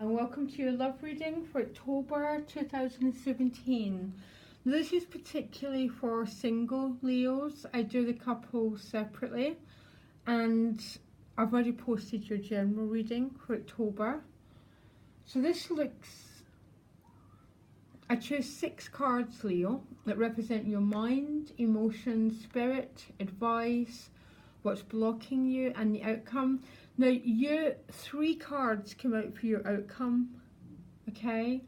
and welcome to your love reading for October 2017. This is particularly for single Leos. I do the couples separately, and I've already posted your general reading for October. So this looks, I chose 6 cards, Leo, that represent your mind, emotions, spirit, advice, what's blocking you, and the outcome. Now, 3 cards come out for your outcome, okay?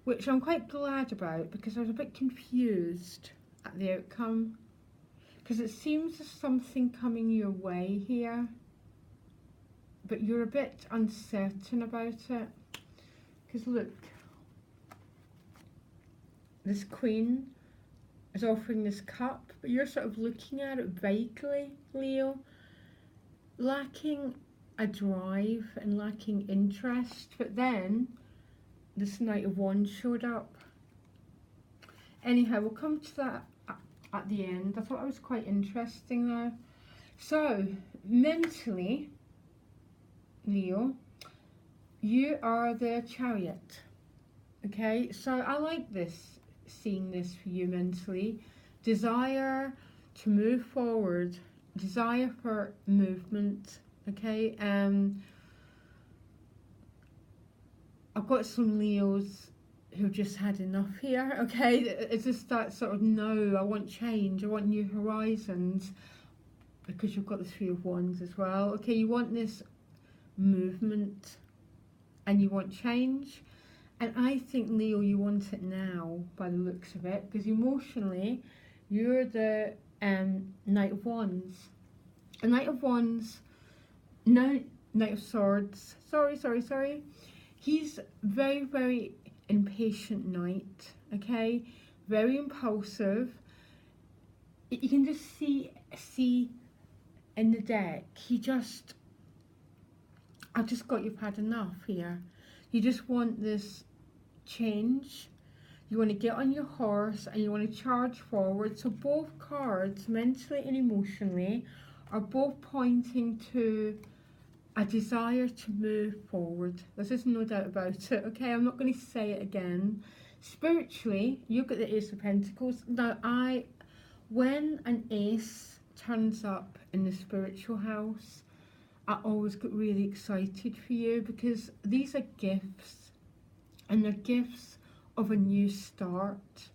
Which I'm quite glad about because I was a bit confused at the outcome. Because it seems there's something coming your way here, but you're a bit uncertain about it. Because look, this Queen is offering this cup, but you're sort of looking at it vaguely, Leo, lacking a drive and lacking interest. But then this Knight of Wands showed up. Anyhow, we'll come to that at the end. I thought it was quite interesting there. So mentally, Leo, you are the Chariot. Okay, so I like this, seeing this for you mentally. Desire to move forward, desire for movement. Okay, I've got some Leos who've just had enough here. Okay, it's just that sort of, no, I want change, I want new horizons, because you've got the 3 of Wands as well. Okay, you want this movement and you want change. And I think, Leo, you want it now by the looks of it, because emotionally, you're the Knight of Wands. A Knight of Wands, no, Knight of Swords, sorry. He's very, very impatient knight, okay? Very impulsive. You can just see in the deck, I've just got, you've had enough here. You just want this change. You want to get on your horse and you want to charge forward. So both cards, mentally and emotionally, are both pointing to a desire to move forward. There's just no doubt about it, okay? I'm not going to say it again. Spiritually, you've got the Ace of Pentacles. Now, when an ace turns up in the spiritual house, I always get really excited for you, because these are gifts, and they're gifts of a new start,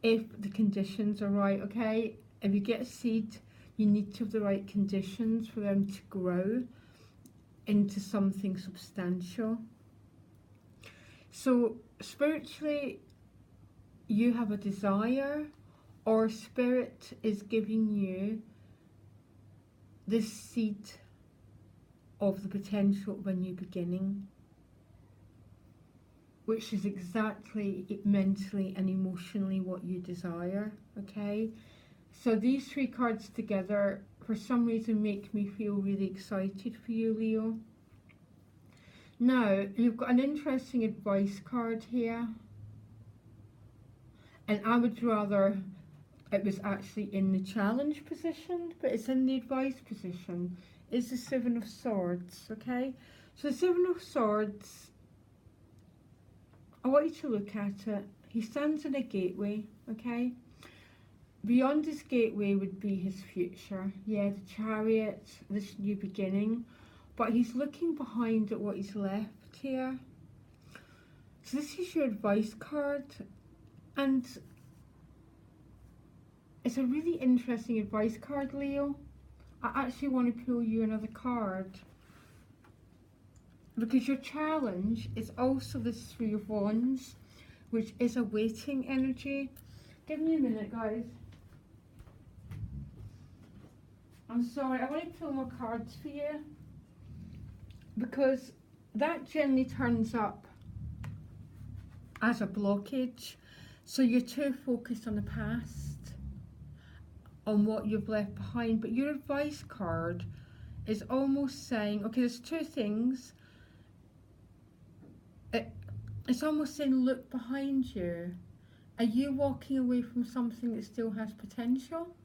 if the conditions are right, okay? If you get a seed, you need to have the right conditions for them to grow into something substantial. So spiritually, you have a desire, or spirit is giving you this seed of the potential of a new beginning, which is exactly mentally and emotionally what you desire, okay? So these 3 cards together, for some reason, make me feel really excited for you, Leo. Now, you've got an interesting advice card here, and I would rather it was actually in the challenge position, but it's in the advice position. It's the 7 of Swords, okay? So the 7 of Swords, I want you to look at it. He stands in a gateway, okay? Beyond this gateway would be his future. Yeah, the Chariot, this new beginning. But he's looking behind at what he's left here. So this is your advice card. And it's a really interesting advice card, Leo. I actually want to pull you another card, because your challenge is also the 3 of Wands, which is a waiting energy. Give me a minute, guys. I'm sorry, I want to pull more cards for you, because that generally turns up as a blockage. So you're too focused on the past, on what you've left behind. But your advice card is almost saying, okay, there's 2 things. It's almost saying, look behind you. Are you walking away from something that still has potential?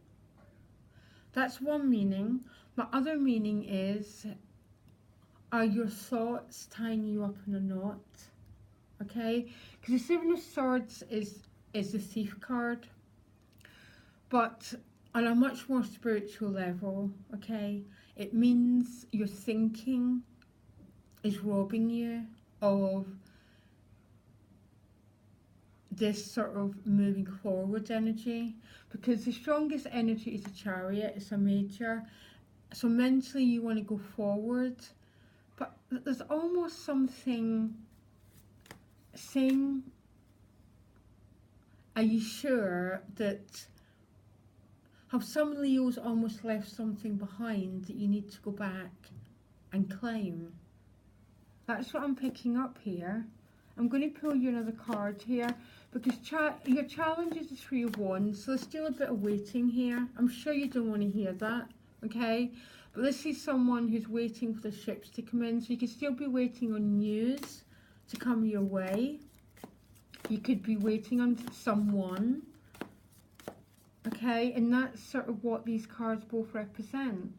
That's one meaning. My other meaning is, are your thoughts tying you up in a knot? Okay, because the Seven of Swords is the Thief card, but on a much more spiritual level, okay, it means your thinking is robbing you of this sort of moving forward energy, because the strongest energy is a Chariot, it's a major, so mentally you want to go forward, but there's almost something saying, are you sure that, have some Leos almost left something behind that you need to go back and claim? That's what I'm picking up here. I'm going to pull you another card here, because your challenge is the Three of Wands, so there's still a bit of waiting here. I'm sure you don't want to hear that, okay? But this is someone who's waiting for the ships to come in, so you could still be waiting on news to come your way. You could be waiting on someone, okay? And that's sort of what these cards both represent.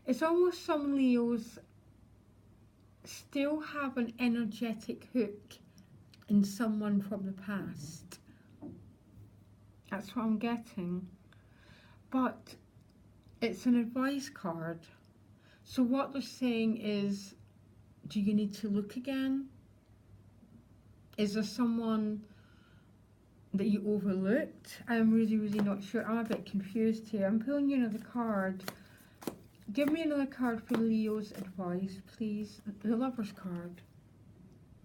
It's almost some Leos still have an energetic hook in someone from the past. That's what I'm getting. But it's an advice card. So what they're saying is, do you need to look again? Is there someone that you overlooked? I'm really not sure. I'm a bit confused here. I'm pulling you another card. Give me another card for Leo's advice, please. The Lover's card.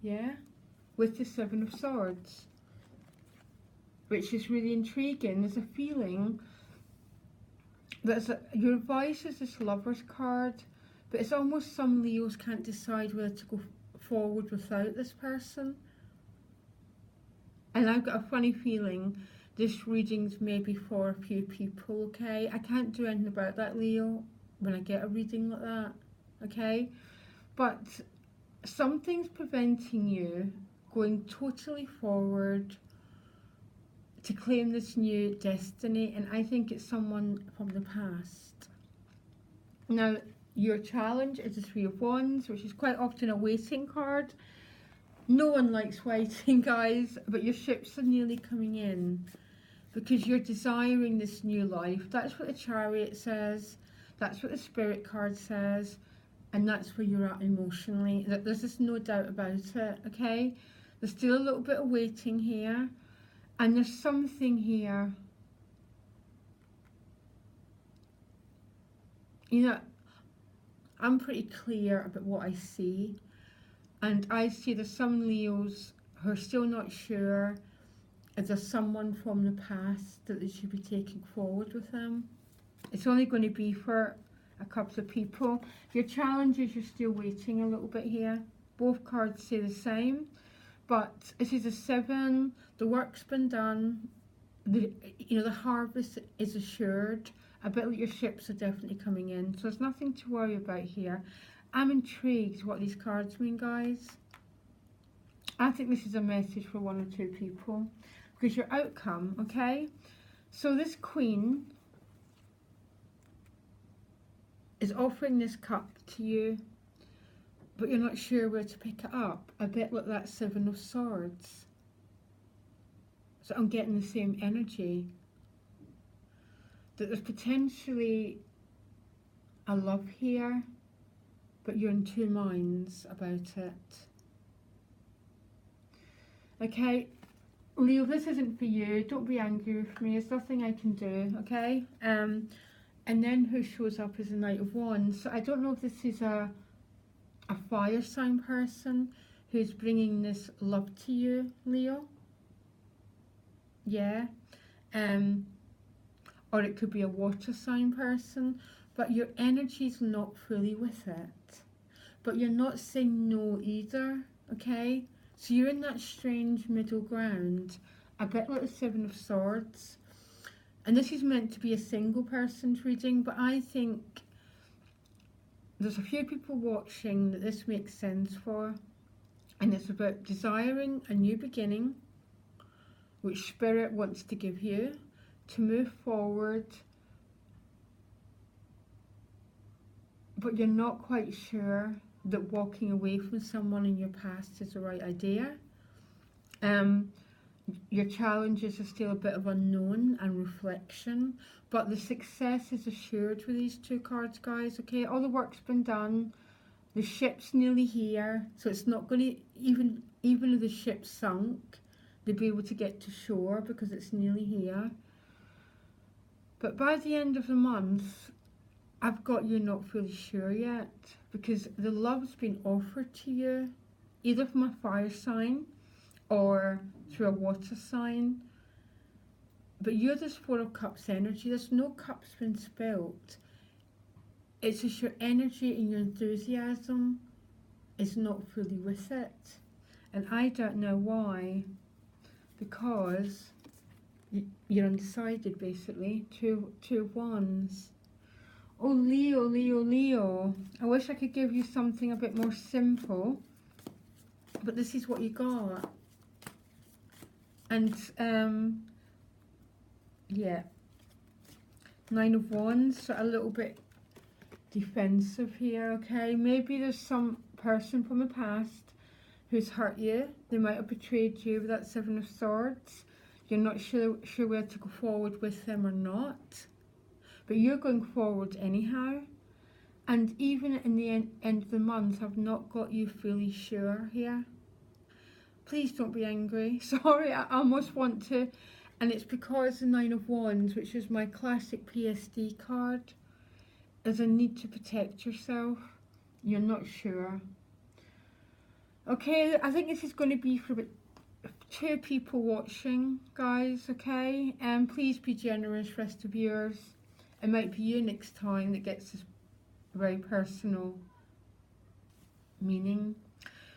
Yeah? With the Seven of Swords. Which is really intriguing. There's a feeling that your advice is this Lover's card, but it's almost some Leos can't decide whether to go forward without this person. And I've got a funny feeling this reading's maybe for a few people, okay? I can't do anything about that, Leo, when I get a reading like that, okay? But something's preventing you going totally forward to claim this new destiny, and I think it's someone from the past. Now, your challenge is the Three of Wands, which is quite often a waiting card. No one likes waiting, guys, but your ships are nearly coming in because you're desiring this new life. That's what the Chariot says. That's what the Spirit card says. And that's where you're at emotionally. There's just no doubt about it, okay? There's still a little bit of waiting here. And there's something here. You know, I'm pretty clear about what I see. And I see there's some Leos who are still not sure if there's someone from the past that they should be taking forward with them. It's only going to be for a couple of people. Your challenge is you're still waiting a little bit here. Both cards say the same, but this is a 7. The work's been done. The harvest is assured. A bit like your ships are definitely coming in, so there's nothing to worry about here. I'm intrigued what these cards mean, guys. I think this is a message for 1 or 2 people, because your outcome, okay? So this Queen is offering this cup to you, but you're not sure where to pick it up. A bit like that 7 of Swords. So I'm getting the same energy. That there's potentially a love here, but you're in 2 minds about it. Okay, Leo, this isn't for you. Don't be angry with me. There's nothing I can do, okay? And then who shows up is the Knight of Wands. So I don't know if this is a fire sign person who's bringing this love to you, Leo. Yeah. Or it could be a water sign person, but your energy's not fully with it. But you're not saying no either, okay? So you're in that strange middle ground, a bit like the 7 of Swords. And this is meant to be a single person's reading, but I think there's a few people watching that this makes sense for. And it's about desiring a new beginning, which Spirit wants to give you, to move forward but you're not quite sure that walking away from someone in your past is the right idea. Your challenges are still a bit of unknown and reflection, but the success is assured with these two cards, guys. Okay, all the work's been done. The ship's nearly here, so it's not going to, even if the ship's sunk, they'll be able to get to shore because it's nearly here. But by the end of the month, I've got you not fully sure yet, because the love's been offered to you, either from a fire sign or through a water sign. But you're this Four of Cups energy. There's no cups been spilt. It's just your energy and your enthusiasm is not fully with it. And I don't know why. Because you're undecided, basically. Two of Wands. Oh, Leo, Leo, Leo. I wish I could give you something a bit more simple. But this is what you got. And, yeah. Nine of Wands, so a little bit defensive here, okay? Maybe there's some person from the past who's hurt you. They might have betrayed you with that Seven of Swords. You're not sure where to go forward with them or not. But you're going forward anyhow. And even in the end of the month, I've not got you fully sure here. Please don't be angry. Sorry, I almost want to. And it's because the Nine of Wands, which is my classic PSD card, is a need to protect yourself. You're not sure. Okay, I think this is going to be for about 2 people watching, guys, okay? And please be generous, rest of viewers. It might be you next time that gets this very personal meaning.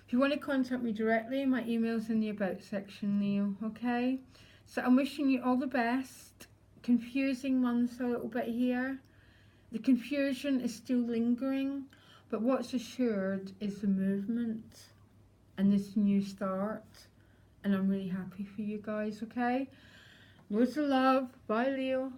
If you want to contact me directly, my email's in the About section, Leo, okay? So I'm wishing you all the best. Confusing month a little bit here. The confusion is still lingering, but what's assured is the movement and this new start. And I'm really happy for you guys, okay? Loads of love. Bye, Leo.